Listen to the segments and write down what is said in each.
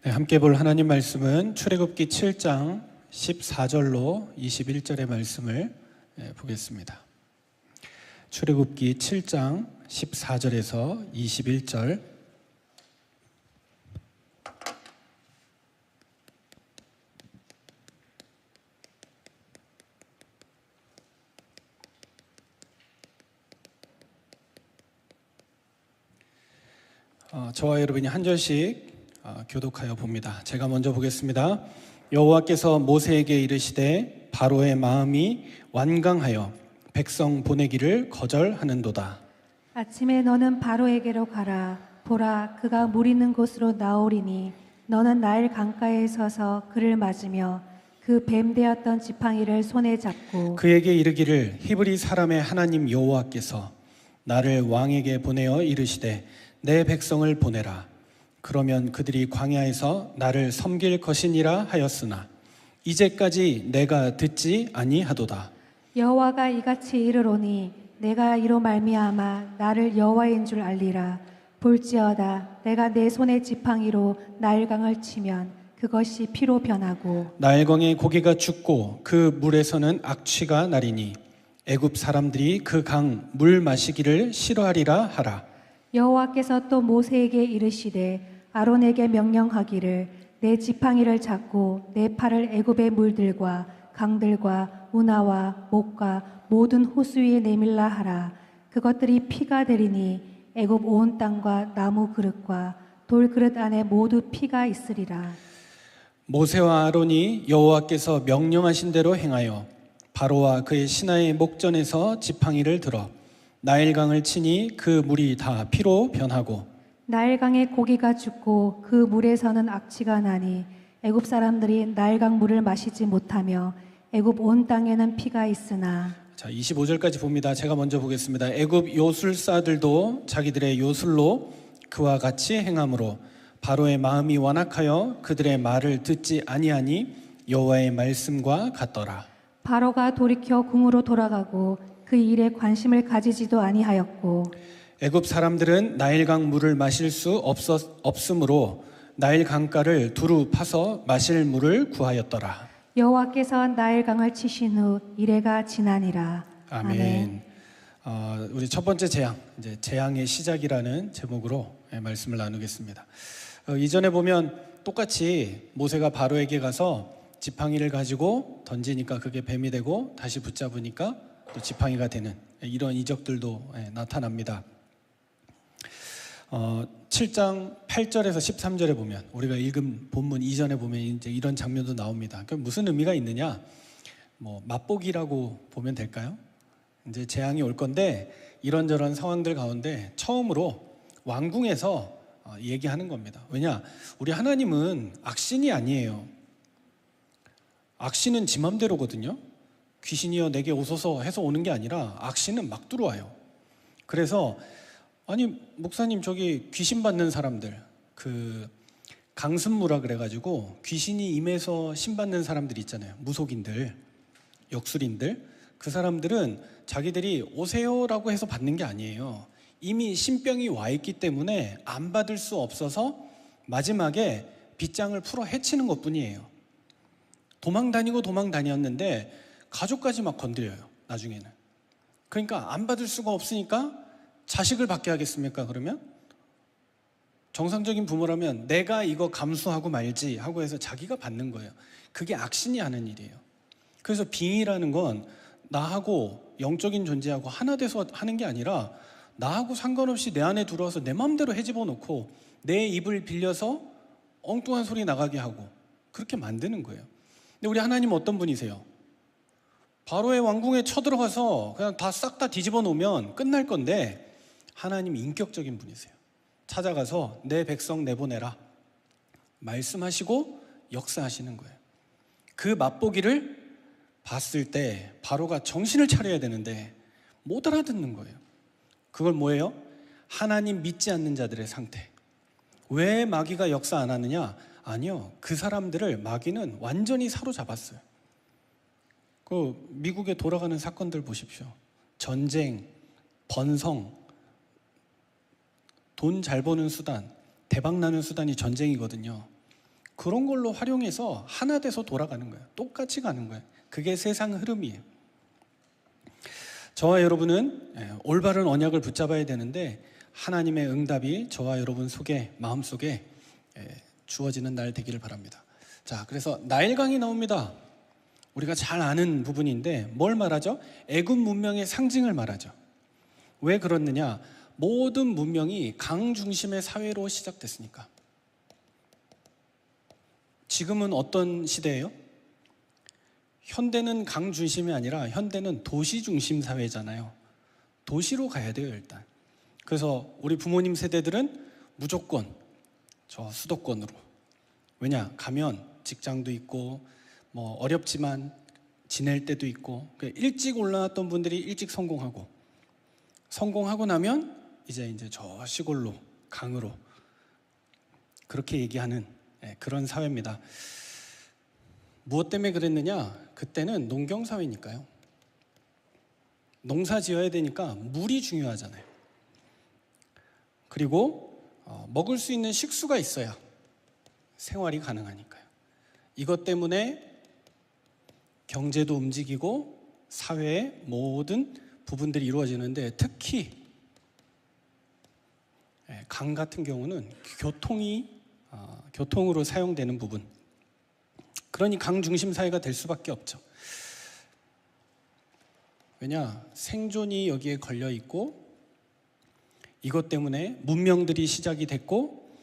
네, 함께 볼 하나님 말씀은 출애굽기 7장 14절로 21절의 말씀을 보겠습니다. 출애굽기 7장 14절에서 21절. 저와 여러분이 한 절씩 교독하여 봅니다. 제가 먼저 보겠습니다. 여호와께서 모세에게 이르시되 바로의 마음이 완강하여 백성 보내기를 거절하는도다. 아침에 너는 바로에게로 가라. 보라, 그가 물 있는 곳으로 나오리니 너는 나일 강가에 서서 그를 맞으며 그 뱀 되었던 지팡이를 손에 잡고 그에게 이르기를 히브리 사람의 하나님 여호와께서 나를 왕에게 보내어 이르시되 내 백성을 보내라. 그러면 그들이 광야에서 나를 섬길 것이니라 하였으나 이제까지 내가 듣지 아니하도다. 여호와가 이같이 이르노니 내가 이로 말미암아 나를 여호와인 줄 알리라. 볼지어다 내가 내 손의 지팡이로 나일강을 치면 그것이 피로 변하고 나일강의 고기가 죽고 그 물에서는 악취가 나리니 애굽 사람들이 그 강 물 마시기를 싫어하리라 하라. 여호와께서 또 모세에게 이르시되 아론에게 명령하기를 내 지팡이를 잡고 내 팔을 애굽의 물들과 강들과 운하와 목과 모든 호수 위에 내밀라 하라. 그것들이 피가 되리니 애굽 온 땅과 나무 그릇과 돌 그릇 안에 모두 피가 있으리라. 모세와 아론이 여호와께서 명령하신 대로 행하여 바로와 그의 신하의 목전에서 지팡이를 들어 나일강을 치니 그 물이 다 피로 변하고 나일강의 고기가 죽고 그 물에서는 악취가 나니 애굽 사람들이 나일강 물을 마시지 못하며 애굽 온 땅에는 피가 있으나. 자, 25절까지 봅니다. 제가 먼저 보겠습니다. 애굽 요술사들도 자기들의 요술로 그와 같이 행함으로 바로의 마음이 완악하여 그들의 말을 듣지 아니하니 여호와의 말씀과 같더라. 바로가 돌이켜 궁으로 돌아가고 그 일에 관심을 가지지도 아니하였고 애굽 사람들은 나일강 물을 마실 수 없으므로 나일 강가를 두루 파서 마실 물을 구하였더라. 여호와께서 나일강을 치신 후 이래가 지나니라. 아멘. 우리 첫 번째 재앙, 이제 재앙의 시작이라는 제목으로 말씀을 나누겠습니다. 이전에 보면 똑같이 모세가 바로에게 가서 지팡이를 가지고 던지니까 그게 뱀이 되고 다시 붙잡으니까 또 지팡이가 되는 이런 이적들도 나타납니다. 7장 8절에서 13절에 보면 우리가 읽은 본문 이전에 보면 이제 이런 장면도 나옵니다. 그럼 무슨 의미가 있느냐? 맛보기라고 보면 될까요? 이제 재앙이 올 건데 이런저런 상황들 가운데 처음으로 왕궁에서 얘기하는 겁니다. 왜냐? 우리 하나님은 악신이 아니에요. 악신은 지 맘대로거든요. 귀신이여 내게 오소서 해서 오는 게 아니라 악신은 막 들어와요. 그래서 아니 목사님 저기 귀신 받는 사람들 그 강순무라 그래가지고 귀신이 임해서 신 받는 사람들 있잖아요. 무속인들, 역술인들. 그 사람들은 자기들이 오세요라고 해서 받는 게 아니에요. 이미 신병이 와 있기 때문에 안 받을 수 없어서 마지막에 빗장을 풀어 해치는 것뿐이에요. 도망 다녔는데 가족까지 막 건드려요. 나중에는. 그러니까 안 받을 수가 없으니까 자식을 받게 하겠습니까? 그러면 정상적인 부모라면 내가 이거 감수하고 말지 하고 해서 자기가 받는 거예요. 그게 악신이 하는 일이에요. 그래서 빙의라는 건 나하고 영적인 존재하고 하나 돼서 하는 게 아니라 나하고 상관없이 내 안에 들어와서 내 마음대로 헤집어 놓고 내 입을 빌려서 엉뚱한 소리 나가게 하고 그렇게 만드는 거예요. 근데 우리 하나님은 어떤 분이세요? 바로의 왕궁에 쳐들어가서 그냥 다 싹 다 뒤집어 놓으면 끝날 건데 하나님이 인격적인 분이세요. 찾아가서 내 백성 내보내라 말씀하시고 역사하시는 거예요. 그 맛보기를 봤을 때 바로가 정신을 차려야 되는데 못 알아듣는 거예요. 그걸 뭐예요? 하나님 믿지 않는 자들의 상태. 왜 마귀가 역사 안 하느냐? 아니요, 그 사람들을 마귀는 완전히 사로잡았어요. 그 미국에 돌아가는 사건들 보십시오. 전쟁, 번성, 돈 잘 버는 수단, 대박 나는 수단이 전쟁이거든요. 그런 걸로 활용해서 하나 돼서 돌아가는 거예요. 똑같이 가는 거예요. 그게 세상 흐름이에요. 저와 여러분은 올바른 언약을 붙잡아야 되는데 하나님의 응답이 저와 여러분 속에, 마음속에 주어지는 날 되기를 바랍니다. 자, 그래서 나일강이 나옵니다. 우리가 잘 아는 부분인데 뭘 말하죠? 애굽 문명의 상징을 말하죠. 왜 그렇느냐? 모든 문명이 강 중심의 사회로 시작됐으니까. 지금은 어떤 시대예요? 현대는 강 중심이 아니라 현대는 도시 중심 사회잖아요. 도시로 가야 돼요, 일단. 그래서 우리 부모님 세대들은 무조건 저 수도권으로. 왜냐? 가면 직장도 있고 뭐 어렵지만 지낼 때도 있고, 일찍 올라왔던 분들이 일찍 성공하고 나면 이제 저 시골로, 강으로 그렇게 얘기하는 그런 사회입니다. 무엇 때문에 그랬느냐? 그때는 농경사회니까요. 농사 지어야 되니까 물이 중요하잖아요. 그리고 먹을 수 있는 식수가 있어야 생활이 가능하니까요. 이것 때문에 경제도 움직이고 사회의 모든 부분들이 이루어지는데, 특히 강 같은 경우는 교통으로 사용되는 부분, 그러니 강 중심 사회가 될 수밖에 없죠. 왜냐? 생존이 여기에 걸려 있고, 이것 때문에 문명들이 시작이 됐고,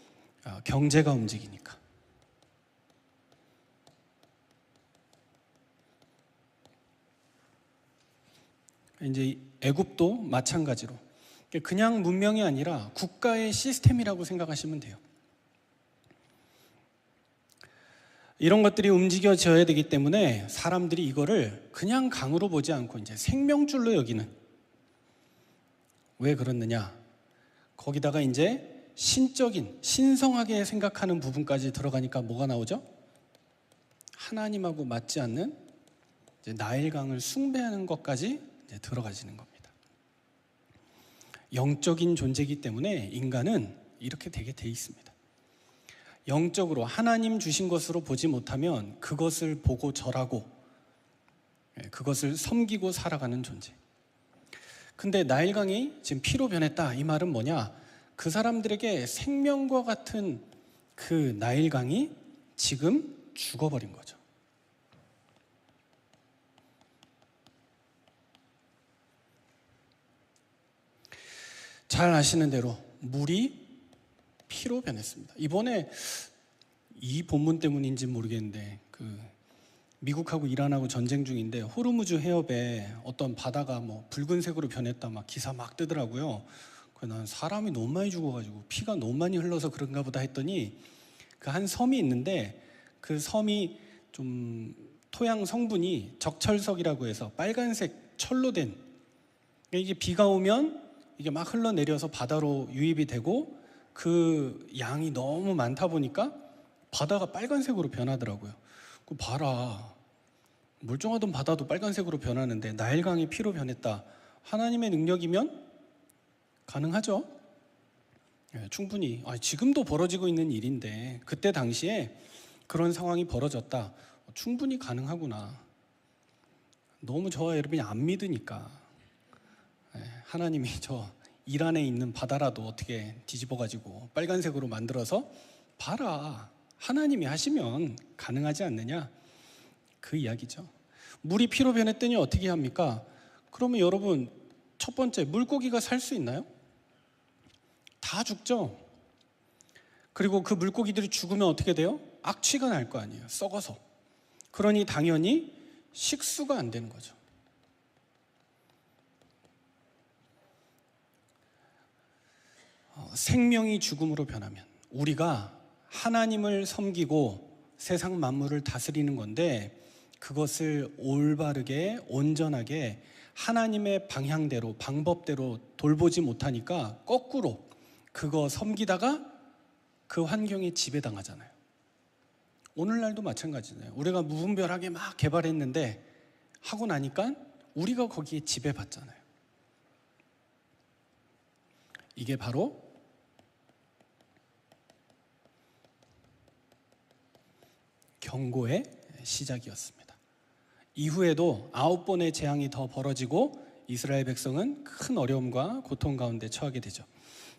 경제가 움직이니까. 이제 애굽도 마찬가지로 그냥 문명이 아니라 국가의 시스템이라고 생각하시면 돼요. 이런 것들이 움직여져야 되기 때문에 사람들이 이거를 그냥 강으로 보지 않고 이제 생명줄로 여기는. 왜 그렇느냐? 거기다가 이제 신적인, 신성하게 생각하는 부분까지 들어가니까 뭐가 나오죠? 하나님하고 맞지 않는 이제 나일강을 숭배하는 것까지 이제 들어가지는 겁니다. 영적인 존재이기 때문에 인간은 이렇게 되게 돼 있습니다. 영적으로 하나님 주신 것으로 보지 못하면 그것을 보고 절하고 그것을 섬기고 살아가는 존재. 근데 나일강이 지금 피로 변했다, 이 말은 뭐냐? 그 사람들에게 생명과 같은 그 나일강이 지금 죽어버린 거죠. 잘 아시는 대로 물이 피로 변했습니다. 이번에 이 본문 때문인지 모르겠는데 미국하고 이란하고 전쟁 중인데 호르무즈 해협에 어떤 바다가 뭐 붉은색으로 변했다 막 기사 막 뜨더라고요. 난 사람이 너무 많이 죽어가지고 피가 너무 많이 흘러서 그런가 보다 했더니 그 한 섬이 있는데 그 섬이 좀 토양 성분이 적철석이라고 해서 빨간색 철로 된, 이게 비가 오면 이게 막 흘러내려서 바다로 유입이 되고 그 양이 너무 많다 보니까 바다가 빨간색으로 변하더라고요. 그 봐라, 멀쩡하던 바다도 빨간색으로 변하는데 나일강이 피로 변했다. 하나님의 능력이면 가능하죠. 충분히 지금도 벌어지고 있는 일인데 그때 당시에 그런 상황이 벌어졌다. 충분히 가능하구나. 너무 저와 여러분이 안 믿으니까 하나님이 저 이란에 있는 바다라도 어떻게 뒤집어가지고 빨간색으로 만들어서 봐라, 하나님이 하시면 가능하지 않느냐, 그 이야기죠. 물이 피로 변했더니 어떻게 합니까? 그러면 여러분, 첫 번째, 물고기가 살 수 있나요? 다 죽죠. 그리고 그 물고기들이 죽으면 어떻게 돼요? 악취가 날 거 아니에요, 썩어서. 그러니 당연히 식수가 안 되는 거죠. 생명이 죽음으로 변하면 우리가 하나님을 섬기고 세상 만물을 다스리는 건데, 그것을 올바르게 온전하게 하나님의 방향대로 방법대로 돌보지 못하니까 거꾸로 그거 섬기다가 그 환경에 지배당하잖아요. 오늘날도 마찬가지잖아요. 우리가 무분별하게 막 개발했는데 하고 나니까 우리가 거기에 지배받잖아요. 이게 바로 경고의 시작이었습니다. 이후에도 9번의 재앙이 더 벌어지고 이스라엘 백성은 큰 어려움과 고통 가운데 처하게 되죠.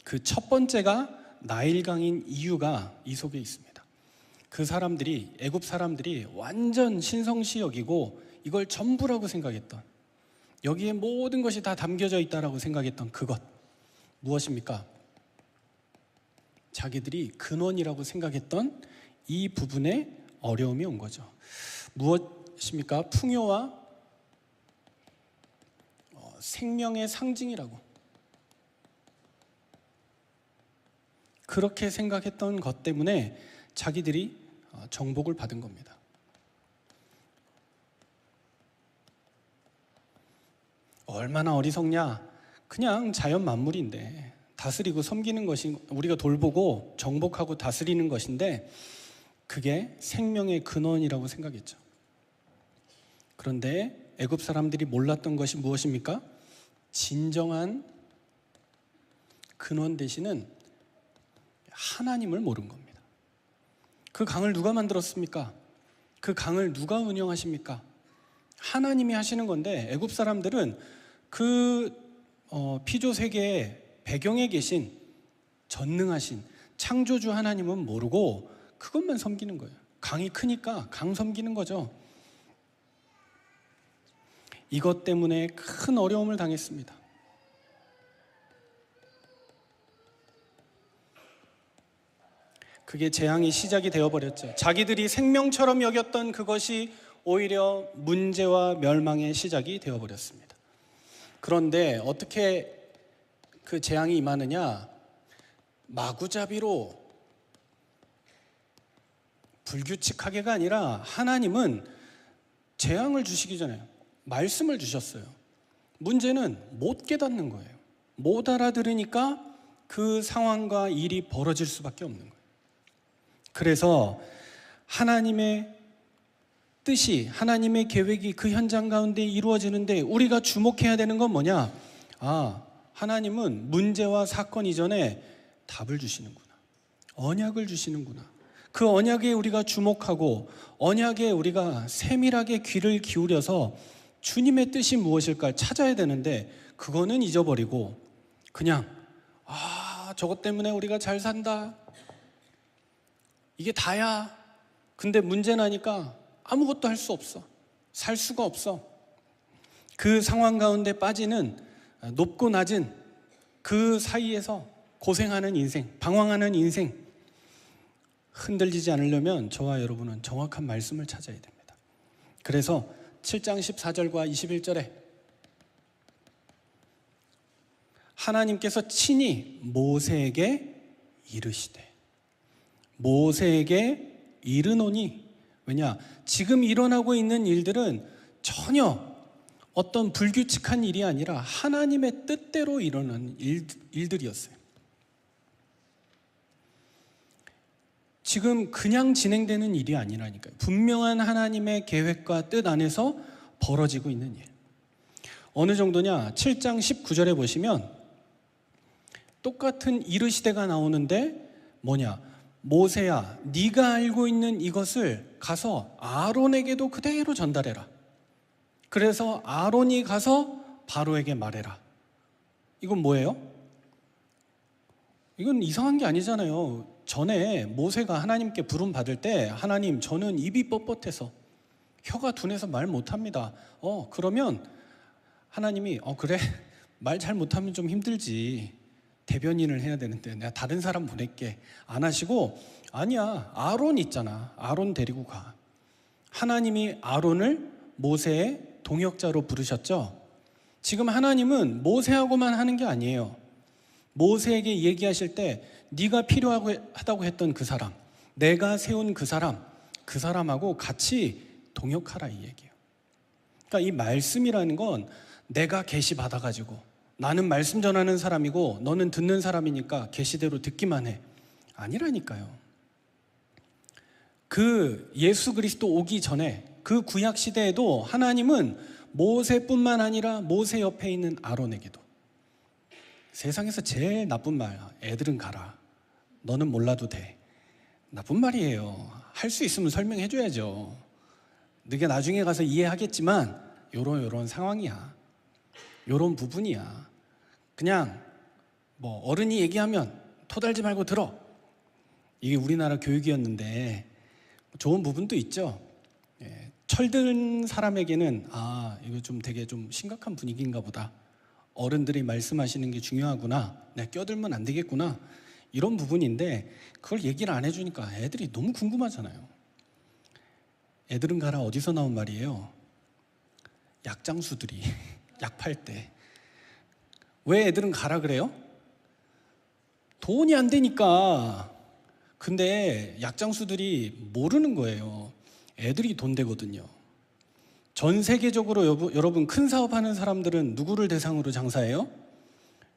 그 첫 번째가 나일강인 이유가 이 속에 있습니다. 그 사람들이, 애굽 사람들이 완전 신성시 여기고 이걸 전부라고 생각했던, 여기에 모든 것이 다 담겨져 있다라고 생각했던 그것, 무엇입니까? 자기들이 근원이라고 생각했던 이 부분에 어려움이 온 거죠. 무엇입니까? 풍요와 생명의 상징이라고 그렇게 생각했던 것 때문에 자기들이 정복을 받은 겁니다. 얼마나 어리석냐? 그냥 자연 만물인데 다스리고 섬기는 것이, 우리가 돌보고 정복하고 다스리는 것인데 그게 생명의 근원이라고 생각했죠. 그런데 애굽 사람들이 몰랐던 것이 무엇입니까? 진정한 근원 되시는 하나님을 모른 겁니다. 그 강을 누가 만들었습니까? 그 강을 누가 운영하십니까? 하나님이 하시는 건데 애굽 사람들은 그 피조 세계의 배경에 계신 전능하신 창조주 하나님은 모르고 그것만 섬기는 거예요. 강이 크니까 강 섬기는 거죠. 이것 때문에 큰 어려움을 당했습니다. 그게 재앙이 시작이 되어버렸죠. 자기들이 생명처럼 여겼던 그것이 오히려 문제와 멸망의 시작이 되어버렸습니다. 그런데 어떻게 그 재앙이 임하느냐? 마구잡이로 불규칙하게가 아니라 하나님은 재앙을 주시기 전에 말씀을 주셨어요. 문제는 못 깨닫는 거예요. 못 알아들으니까 그 상황과 일이 벌어질 수밖에 없는 거예요. 그래서 하나님의 뜻이, 하나님의 계획이 그 현장 가운데 이루어지는데 우리가 주목해야 되는 건 뭐냐? 하나님은 문제와 사건 이전에 답을 주시는구나. 언약을 주시는구나. 그 언약에 우리가 주목하고 언약에 우리가 세밀하게 귀를 기울여서 주님의 뜻이 무엇일까 찾아야 되는데 그거는 잊어버리고 그냥 저것 때문에 우리가 잘 산다. 이게 다야. 근데 문제 나니까 아무것도 할 수 없어. 살 수가 없어. 그 상황 가운데 빠지는 높고 낮은 그 사이에서 고생하는 인생, 방황하는 인생. 흔들리지 않으려면 저와 여러분은 정확한 말씀을 찾아야 됩니다. 그래서 7장 14절과 21절에 하나님께서 친히 모세에게 이르시되, 모세에게 이르노니, 왜냐? 지금 일어나고 있는 일들은 전혀 어떤 불규칙한 일이 아니라 하나님의 뜻대로 일어나는 일들이었어요. 지금 그냥 진행되는 일이 아니라니까요. 분명한 하나님의 계획과 뜻 안에서 벌어지고 있는 일. 어느 정도냐? 7장 19절에 보시면 똑같은 이르시되가 나오는데 뭐냐? 모세야, 네가 알고 있는 이것을 가서 아론에게도 그대로 전달해라. 그래서 아론이 가서 바로에게 말해라. 이건 뭐예요? 이건 이상한 게 아니잖아요. 전에 모세가 하나님께 부름 받을 때 하나님, 저는 입이 뻣뻣해서 혀가 둔해서 말 못합니다. 그러면 하나님이 그래, 말 잘 못하면 좀 힘들지. 대변인을 해야 되는데 내가 다른 사람 보낼게. 안 하시고 아니야, 아론 있잖아. 아론 데리고 가. 하나님이 아론을 모세의 동역자로 부르셨죠. 지금 하나님은 모세하고만 하는 게 아니에요. 모세에게 얘기하실 때 네가 필요하다고 했던 그 사람, 내가 세운 그 사람하고 같이 동역하라, 이 얘기예요. 그러니까 이 말씀이라는 건 내가 계시 받아가지고 나는 말씀 전하는 사람이고 너는 듣는 사람이니까 계시대로 듣기만 해. 아니라니까요. 그 예수 그리스도 오기 전에 그 구약 시대에도 하나님은 모세뿐만 아니라 모세 옆에 있는 아론에게도 세상에서 제일 나쁜 말, 애들은 가라. 너는 몰라도 돼. 나쁜 말이에요. 할 수 있으면 설명해 줘야죠. 네가 나중에 가서 이해하겠지만 요런 상황이야. 요런 부분이야. 그냥 뭐 어른이 얘기하면 토달지 말고 들어. 이게 우리나라 교육이었는데 좋은 부분도 있죠. 예, 철든 사람에게는 이거 좀 되게 좀 심각한 분위기인가 보다. 어른들이 말씀하시는 게 중요하구나. 내가 껴들면 안 되겠구나. 이런 부분인데 그걸 얘기를 안 해주니까 애들이 너무 궁금하잖아요. 애들은 가라 어디서 나온 말이에요? 약장수들이 약 팔 때. 왜 애들은 가라 그래요? 돈이 안 되니까. 근데 약장수들이 모르는 거예요. 애들이 돈 되거든요. 전 세계적으로 여러분 큰 사업하는 사람들은 누구를 대상으로 장사해요?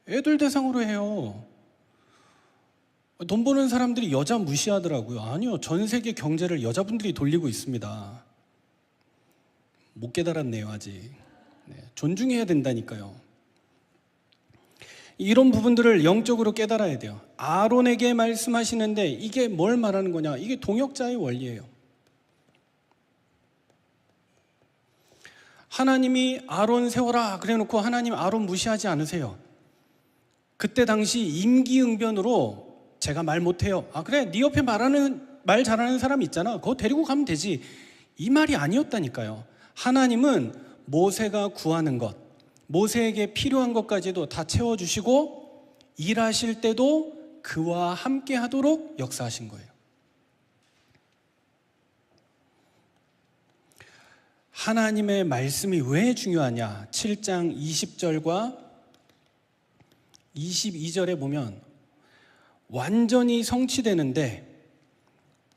애들 대상으로 해요. 돈 버는 사람들이 여자 무시하더라고요. 아니요, 전 세계 경제를 여자분들이 돌리고 있습니다. 못 깨달았네요 아직. 존중해야 된다니까요. 이런 부분들을 영적으로 깨달아야 돼요. 아론에게 말씀하시는데 이게 뭘 말하는 거냐? 이게 동역자의 원리예요. 하나님이 아론 세워라 그래놓고 하나님 아론 무시하지 않으세요. 그때 당시 임기응변으로 제가 말 못해요. 그래, 네 옆에 말 잘하는 사람 있잖아. 그거 데리고 가면 되지. 이 말이 아니었다니까요. 하나님은 모세가 구하는 것, 모세에게 필요한 것까지도 다 채워주시고 일하실 때도 그와 함께 하도록 역사하신 거예요. 하나님의 말씀이 왜 중요하냐? 7장 20절과 22절에 보면 완전히 성취되는데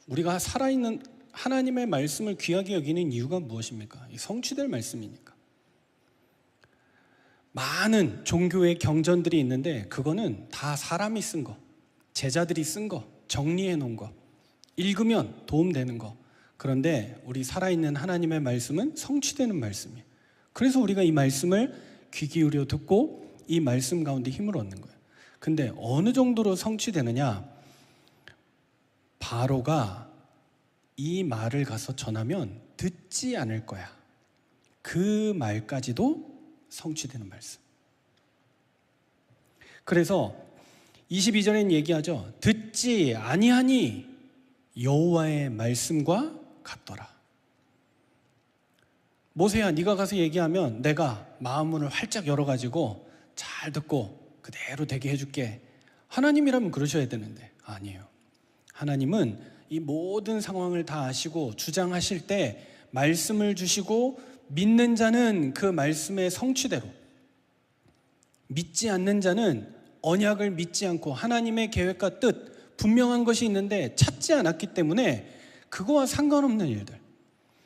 우리가 살아있는 하나님의 말씀을 귀하게 여기는 이유가 무엇입니까? 성취될 말씀이니까. 많은 종교의 경전들이 있는데 그거는 다 사람이 쓴 거, 제자들이 쓴 거, 정리해 놓은 거, 읽으면 도움되는 거. 그런데 우리 살아있는 하나님의 말씀은 성취되는 말씀이에요. 그래서 우리가 이 말씀을 귀 기울여 듣고 이 말씀 가운데 힘을 얻는 거예요. 근데 어느 정도로 성취되느냐? 바로가 이 말을 가서 전하면 듣지 않을 거야. 그 말까지도 성취되는 말씀. 그래서 22절엔 얘기하죠. 듣지 아니하니 여호와의 말씀과 같더라. 모세야, 네가 가서 얘기하면 내가 마음문을 활짝 열어가지고 잘 듣고 그대로 되게 해줄게. 하나님이라면 그러셔야 되는데 아니에요. 하나님은 이 모든 상황을 다 아시고 주장하실 때 말씀을 주시고 믿는 자는 그 말씀의 성취대로, 믿지 않는 자는 언약을 믿지 않고 하나님의 계획과 뜻, 분명한 것이 있는데 찾지 않았기 때문에 그거와 상관없는 일들.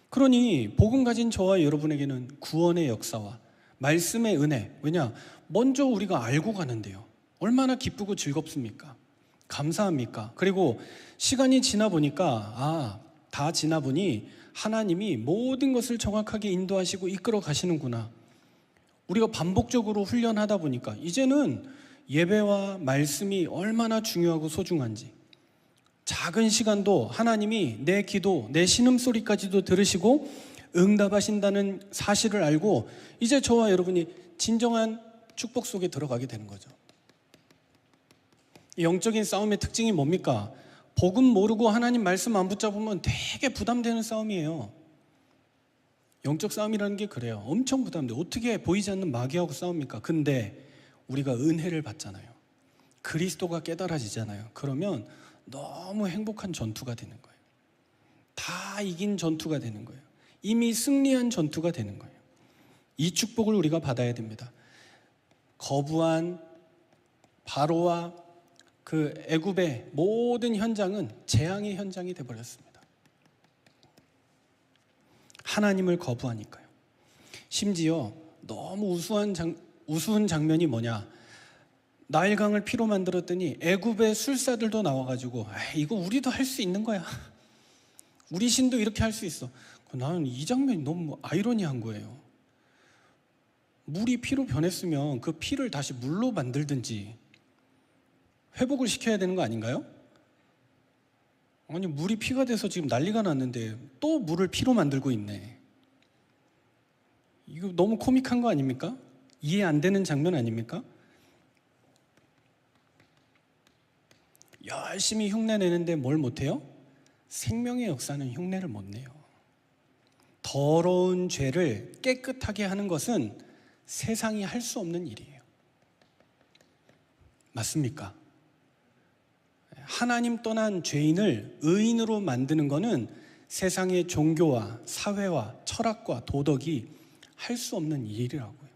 그러니 복음 가진 저와 여러분에게는 구원의 역사와 말씀의 은혜, 왜냐? 먼저 우리가 알고 가는데요. 얼마나 기쁘고 즐겁습니까? 감사합니까? 그리고 시간이 지나 보니까 다 지나 보니 하나님이 모든 것을 정확하게 인도하시고 이끌어 가시는구나. 우리가 반복적으로 훈련하다 보니까 이제는 예배와 말씀이 얼마나 중요하고 소중한지, 작은 시간도 하나님이 내 기도, 내 신음소리까지도 들으시고 응답하신다는 사실을 알고 이제 저와 여러분이 진정한 축복 속에 들어가게 되는 거죠. 영적인 싸움의 특징이 뭡니까? 복음 모르고 하나님 말씀 안 붙잡으면 되게 부담되는 싸움이에요. 영적 싸움이라는 게 그래요. 엄청 부담돼. 어떻게 보이지 않는 마귀하고 싸웁니까? 근데 우리가 은혜를 받잖아요. 그리스도가 깨달아지잖아요. 그러면 너무 행복한 전투가 되는 거예요. 다 이긴 전투가 되는 거예요. 이미 승리한 전투가 되는 거예요. 이 축복을 우리가 받아야 됩니다. 거부한 바로와 그 애굽의 모든 현장은 재앙의 현장이 되어버렸습니다. 하나님을 거부하니까요. 심지어 너무 우스운 장면이 뭐냐? 나일강을 피로 만들었더니 애굽의 술사들도 나와가지고 이거 우리도 할 수 있는 거야. 우리 신도 이렇게 할 수 있어. 나는 이 장면이 너무 아이러니한 거예요. 물이 피로 변했으면 그 피를 다시 물로 만들든지 회복을 시켜야 되는 거 아닌가요? 아니 물이 피가 돼서 지금 난리가 났는데 또 물을 피로 만들고 있네. 이거 너무 코믹한 거 아닙니까? 이해 안 되는 장면 아닙니까? 열심히 흉내 내는데 뭘 못해요? 생명의 역사는 흉내를 못 내요. 더러운 죄를 깨끗하게 하는 것은 세상이 할 수 없는 일이에요. 맞습니까? 하나님 떠난 죄인을 의인으로 만드는 것은 세상의 종교와 사회와 철학과 도덕이 할 수 없는 일이라고요.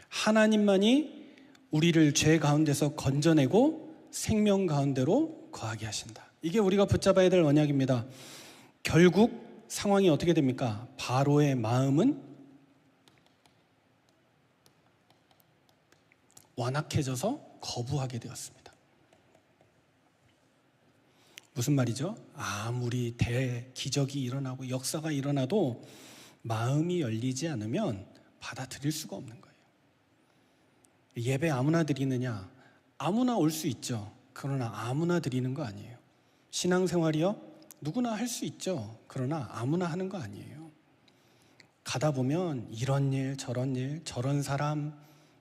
하나님만이 우리를 죄 가운데서 건져내고 생명 가운데로 거하게 하신다. 이게 우리가 붙잡아야 될 언약입니다. 결국 상황이 어떻게 됩니까? 바로의 마음은 완악해져서 거부하게 되었습니다. 무슨 말이죠? 아무리 대기적이 일어나고 역사가 일어나도 마음이 열리지 않으면 받아들일 수가 없는 거예요. 예배 아무나 드리느냐? 아무나 올 수 있죠. 그러나 아무나 드리는 거 아니에요. 신앙생활이요? 누구나 할 수 있죠. 그러나 아무나 하는 거 아니에요. 가다 보면 이런 일, 저런 사람,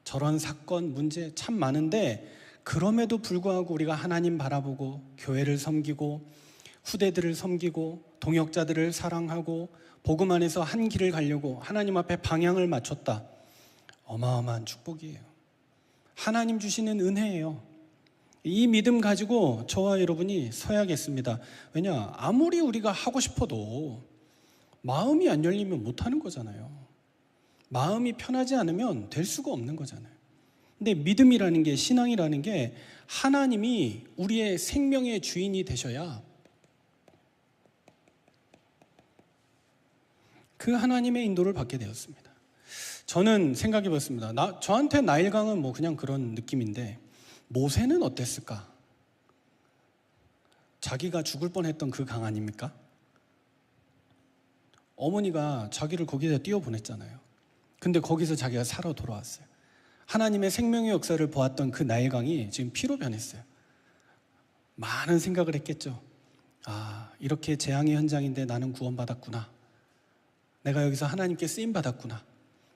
저런 사건, 문제 참 많은데 그럼에도 불구하고 우리가 하나님 바라보고 교회를 섬기고 후대들을 섬기고 동역자들을 사랑하고 복음 안에서 한 길을 가려고 하나님 앞에 방향을 맞췄다. 어마어마한 축복이에요. 하나님 주시는 은혜예요. 이 믿음 가지고 저와 여러분이 서야겠습니다. 왜냐? 아무리 우리가 하고 싶어도 마음이 안 열리면 못하는 거잖아요. 마음이 편하지 않으면 될 수가 없는 거잖아요. 근데 믿음이라는 게, 신앙이라는 게 하나님이 우리의 생명의 주인이 되셔야 그 하나님의 인도를 받게 되었습니다. 저는 생각해 봤습니다. 저한테 나일강은 뭐 그냥 그런 느낌인데 모세는 어땠을까? 자기가 죽을 뻔했던 그 강 아닙니까? 어머니가 자기를 거기다 띄워보냈잖아요. 근데 거기서 자기가 살아 돌아왔어요. 하나님의 생명의 역사를 보았던 그 나일강이 지금 피로 변했어요. 많은 생각을 했겠죠. 아, 이렇게 재앙의 현장인데 나는 구원받았구나. 내가 여기서 하나님께 쓰임받았구나.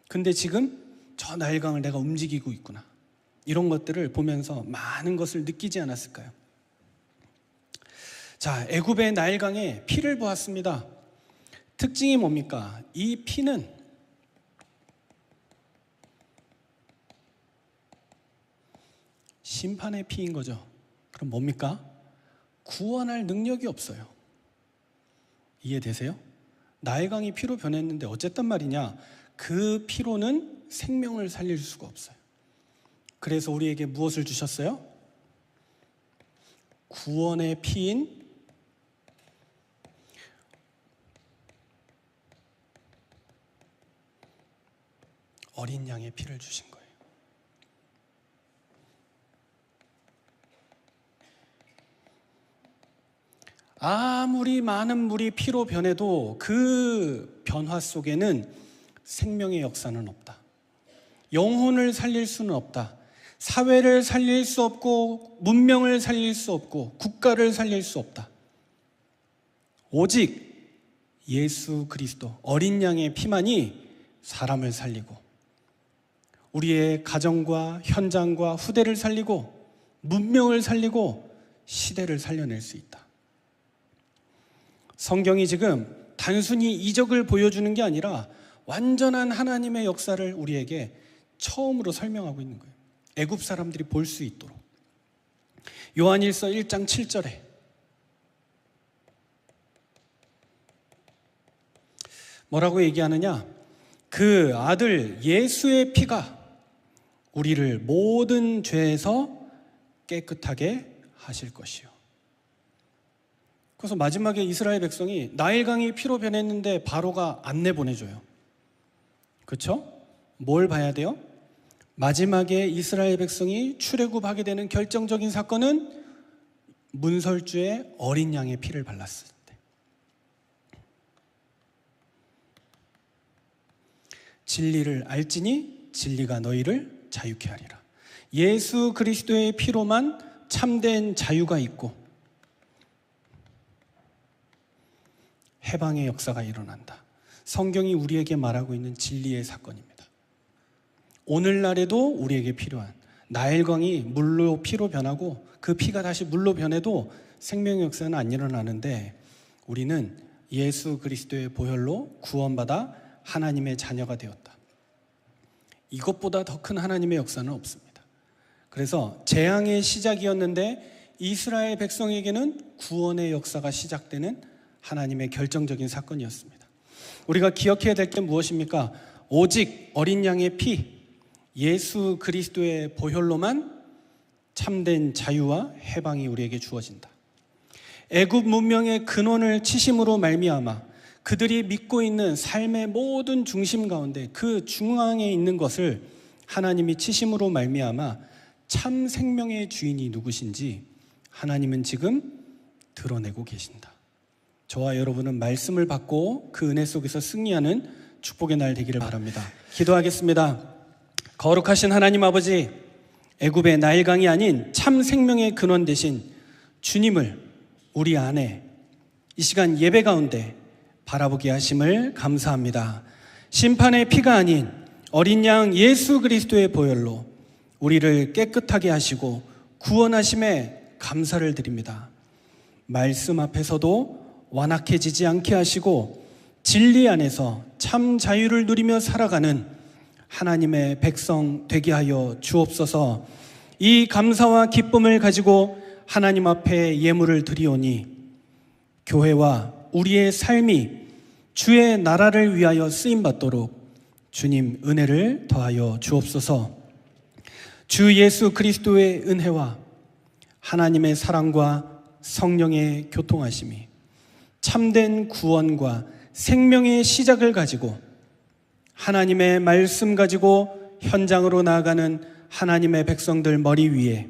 근데 지금 저 나일강을 내가 움직이고 있구나. 이런 것들을 보면서 많은 것을 느끼지 않았을까요? 자, 애굽의 나일강에 피를 보았습니다. 특징이 뭡니까? 이 피는 심판의 피인 거죠. 그럼 뭡니까? 구원할 능력이 없어요. 이해되세요? 나일강이 피로 변했는데 어쨌단 말이냐? 그 피로는 생명을 살릴 수가 없어요. 그래서 우리에게 무엇을 주셨어요? 구원의 피인 어린 양의 피를 주신 거예요. 아무리 많은 물이 피로 변해도 그 변화 속에는 생명의 역사는 없다. 영혼을 살릴 수는 없다. 사회를 살릴 수 없고 문명을 살릴 수 없고 국가를 살릴 수 없다. 오직 예수 그리스도 어린 양의 피만이 사람을 살리고 우리의 가정과 현장과 후대를 살리고 문명을 살리고 시대를 살려낼 수 있다. 성경이 지금 단순히 이적을 보여주는 게 아니라 완전한 하나님의 역사를 우리에게 처음으로 설명하고 있는 거예요. 애굽 사람들이 볼 수 있도록. 요한일서 1장 7절에 뭐라고 얘기하느냐? 그 아들 예수의 피가 우리를 모든 죄에서 깨끗하게 하실 것이요. 그래서 마지막에 이스라엘 백성이 나일강이 피로 변했는데 바로가 안 내보내줘요. 그렇죠? 뭘 봐야 돼요? 마지막에 이스라엘 백성이 출애굽하게 되는 결정적인 사건은 문설주에 어린 양의 피를 발랐을 때. 진리를 알지니 진리가 너희를 자유케 하리라. 예수 그리스도의 피로만 참된 자유가 있고 해방의 역사가 일어난다. 성경이 우리에게 말하고 있는 진리의 사건입니다. 오늘날에도 우리에게 필요한 나일강이 물로 피로 변하고 그 피가 다시 물로 변해도 생명의 역사는 안 일어나는데 우리는 예수 그리스도의 보혈로 구원받아 하나님의 자녀가 되었다. 이것보다 더 큰 하나님의 역사는 없습니다. 그래서 재앙의 시작이었는데 이스라엘 백성에게는 구원의 역사가 시작되는 하나님의 결정적인 사건이었습니다. 우리가 기억해야 될 게 무엇입니까? 오직 어린 양의 피, 예수 그리스도의 보혈로만 참된 자유와 해방이 우리에게 주어진다. 애굽 문명의 근원을 치심으로 말미암아 그들이 믿고 있는 삶의 모든 중심 가운데 그 중앙에 있는 것을 하나님이 치심으로 말미암아 참 생명의 주인이 누구신지 하나님은 지금 드러내고 계신다. 저와 여러분은 말씀을 받고 그 은혜 속에서 승리하는 축복의 날 되기를 바랍니다. 기도하겠습니다. 거룩하신 하나님 아버지, 애굽의 나일강이 아닌 참 생명의 근원 되신 주님을 우리 안에 이 시간 예배 가운데 바라보게 하심을 감사합니다. 심판의 피가 아닌 어린 양 예수 그리스도의 보혈로 우리를 깨끗하게 하시고 구원하심에 감사를 드립니다. 말씀 앞에서도 완악해지지 않게 하시고 진리 안에서 참 자유를 누리며 살아가는 하나님의 백성 되게 하여 주옵소서. 이 감사와 기쁨을 가지고 하나님 앞에 예물을 드리오니 교회와 우리의 삶이 주의 나라를 위하여 쓰임받도록 주님 은혜를 더하여 주옵소서. 주 예수 그리스도의 은혜와 하나님의 사랑과 성령의 교통하심이 참된 구원과 생명의 시작을 가지고 하나님의 말씀 가지고 현장으로 나아가는 하나님의 백성들 머리 위에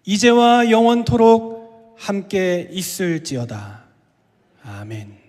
이제와 영원토록 함께 있을지어다. 아멘.